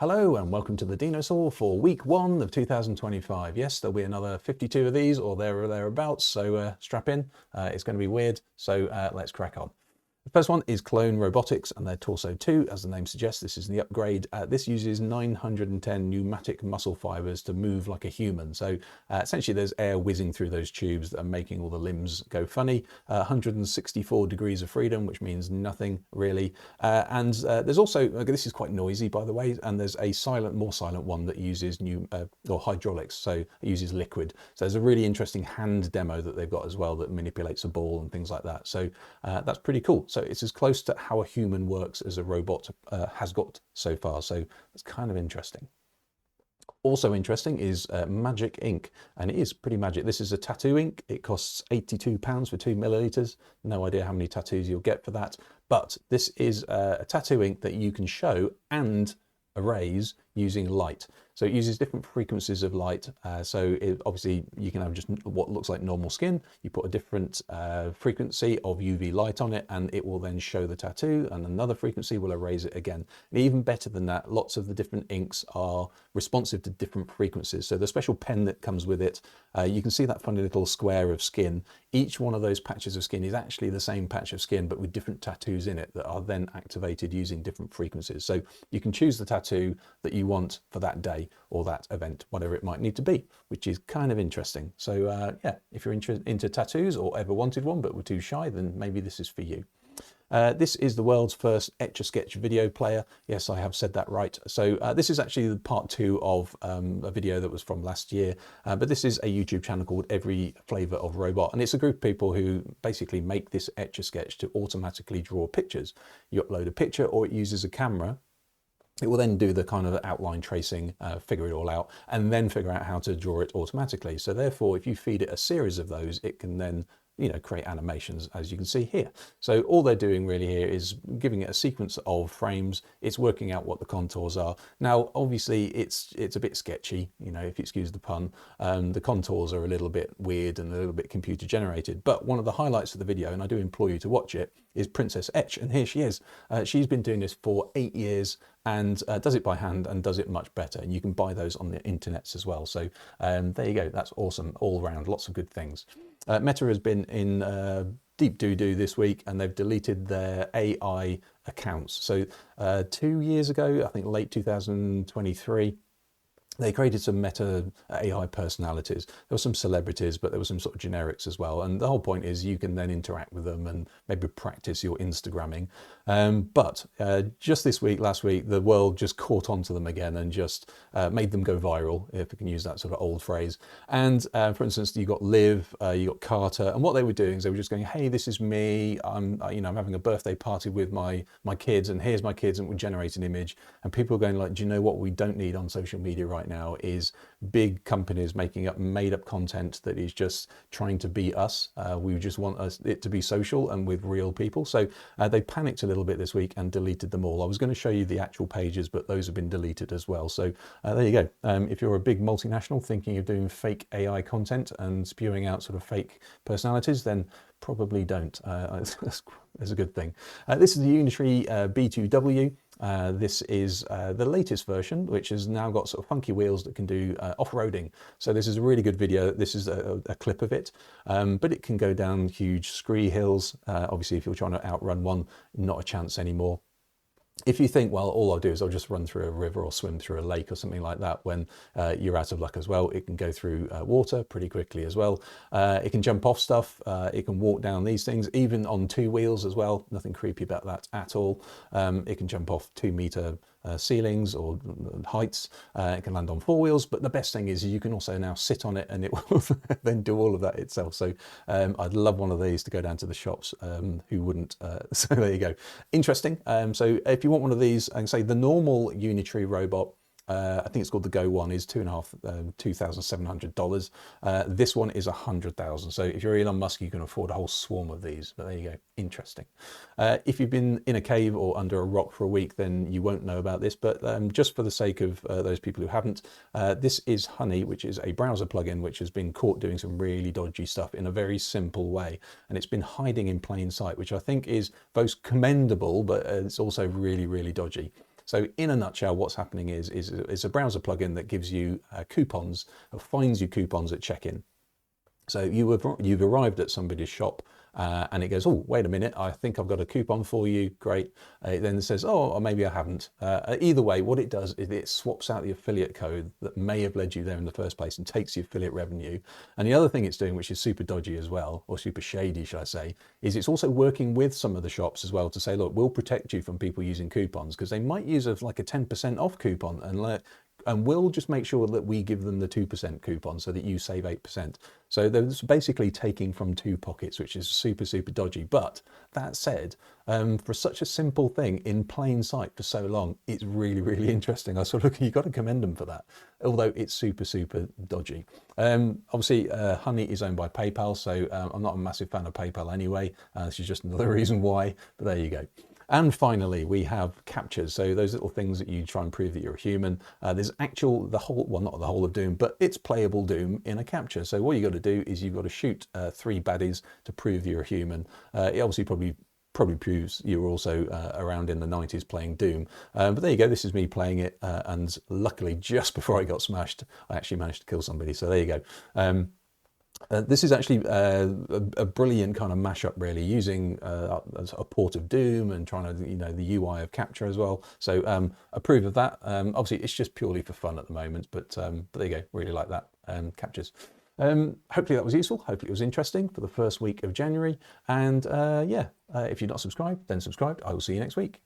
Hello and welcome to the Dinosaw for week 1 of 2025. Yes, there'll be another 52 of these or thereabouts, so strap in. It's going to be weird, so let's crack on. The first one is Clone Robotics and their Torso 2. As the name suggests, this is the upgrade. This uses 910 pneumatic muscle fibers to move like a human. So essentially there's air whizzing through those tubes that are making all the limbs go funny. 164 degrees of freedom, which means nothing really. And there's also, this is quite noisy by the way, and there's a more silent one that uses hydraulics, so it uses liquid. So there's a really interesting hand demo that they've got as well that manipulates a ball and things like that. So that's pretty cool. So it's as close to how a human works as a robot has got so far. So it's kind of interesting. Also interesting is Magic ink, and it is pretty magic. This is a tattoo ink. It costs £82 for 2 millilitres. No idea how many tattoos you'll get for that, but this is a tattoo ink that you can show and erase using light. So it uses different frequencies of light. Obviously you can have just what looks like normal skin. You put a different frequency of UV light on it and it will then show the tattoo, and another frequency will erase it again. And even better than that, lots of the different inks are responsive to different frequencies. So the special pen that comes with it, you can see that funny little square of skin. Each one of those patches of skin is actually the same patch of skin but with different tattoos in it that are then activated using different frequencies. So you can choose the tattoo that you want for that day or that event, whatever it might need to be, which is kind of interesting. So yeah, if you're into tattoos or ever wanted one but were too shy, then maybe this is for you. This is the world's first Etch-A-Sketch video player. Yes, I have said that right. So this is actually part 2 of a video that was from last year, but this is a YouTube channel called Every Flavor of Robot, and it's a group of people who basically make this Etch-A-Sketch to automatically draw pictures. You upload a picture or it uses a camera. It will then do the kind of outline tracing, figure it all out, and then figure out how to draw it automatically. So therefore, if you feed it a series of those, it can then create animations, as you can see here. So all they're doing really here is giving it a sequence of frames. It's working out what the contours are. Now, obviously, it's a bit sketchy, if you excuse the pun. The contours are a little bit weird and a little bit computer generated. But one of the highlights of the video, and I do implore you to watch it, is Princess Etch, and here she is. She's been doing this for 8 years and does it by hand and does it much better. And you can buy those on the internets as well. So there you go. That's awesome all around. Lots of good things. Meta has been in deep doo-doo this week, and they've deleted their AI accounts. So 2 years ago, I think late 2023, they created some Meta AI personalities. There were some celebrities, but there were some sort of generics as well. And the whole point is you can then interact with them and maybe practice your Instagramming. But just last week, the world just caught on to them again and just made them go viral, if we can use that sort of old phrase. And for instance, you got Liv, you got Carter, and what they were doing is they were just going, hey, this is me. I'm having a birthday party with my kids, and here's my kids, and we generate an image. And people are going like, do you know what we don't need on social media right now is big companies making up made up content that is just trying to be us. We just want it to be social and with real people. So they panicked a little bit this week and deleted them all. I was going to show you the actual pages, but those have been deleted as well. So there you go. If you're a big multinational thinking of doing fake AI content and spewing out sort of fake personalities, then probably don't. That's a good thing. This is the Unitree B2-W. This is the latest version, which has now got sort of funky wheels that can do off-roading. So this is a really good video. This is a clip of it, but it can go down huge scree hills. Obviously, if you're trying to outrun one, not a chance anymore. If you think, well, all I'll do is I'll just run through a river or swim through a lake or something like that, when you're out of luck as well. It can go through water pretty quickly as well. It can jump off stuff. It can walk down these things, even on 2 wheels as well. Nothing creepy about that at all. It can jump off 2-meter ceilings or heights. It can land on 4 wheels, but the best thing is you can also now sit on it and it will then do all of that itself. So I'd love one of these to go down to the shops. Who wouldn't? So there you go. Interesting. So if you want one of these, and say the normal Unitree robot, I think it's called the Go one, is $2,700. This one is $100,000. So if you're Elon Musk, you can afford a whole swarm of these. But there you go. Interesting. If you've been in a cave or under a rock for a week, then you won't know about this. But just for the sake of those people who haven't, this is Honey, which is a browser plugin which has been caught doing some really dodgy stuff in a very simple way, and it's been hiding in plain sight, which I think is both commendable, but it's also really, really dodgy. So in a nutshell, what's happening is it's a browser plugin that gives you coupons, or finds you coupons at check-in. So you've arrived at somebody's shop and it goes, oh, wait a minute, I think I've got a coupon for you. Great. It then says, oh, or maybe I haven't. Either way, what it does is it swaps out the affiliate code that may have led you there in the first place and takes the affiliate revenue. And the other thing it's doing, which is super dodgy as well, or super shady, should I say, is it's also working with some of the shops as well to say, look, we'll protect you from people using coupons, because they might use like a 10% off coupon and we'll just make sure that we give them the 2% coupon so that you save 8%. So they're basically taking from two pockets, which is super, super dodgy. But that said, for such a simple thing in plain sight for so long, it's really, really interesting. You've got to commend them for that, although it's super, super dodgy. Obviously, Honey is owned by PayPal, so I'm not a massive fan of PayPal anyway. This is just another reason why, but there you go. And finally, we have captchas. So those little things that you try and prove that you're a human. There's not the whole of Doom, but it's playable Doom in a captcha. So what you got to do is you've got to shoot 3 baddies to prove you're a human. It obviously probably proves you were also around in the 90s playing Doom. But there you go, this is me playing it, and luckily just before I got smashed, I actually managed to kill somebody. So there you go. This is actually a brilliant kind of mashup, really, using a port of Doom and trying to, the UI of Capcha as well. So approve of that. Obviously, it's just purely for fun at the moment, but there you go. Really like that. Captchas. Hopefully that was useful. Hopefully it was interesting for the first week of January. And yeah, if you're not subscribed, then subscribe. I will see you next week.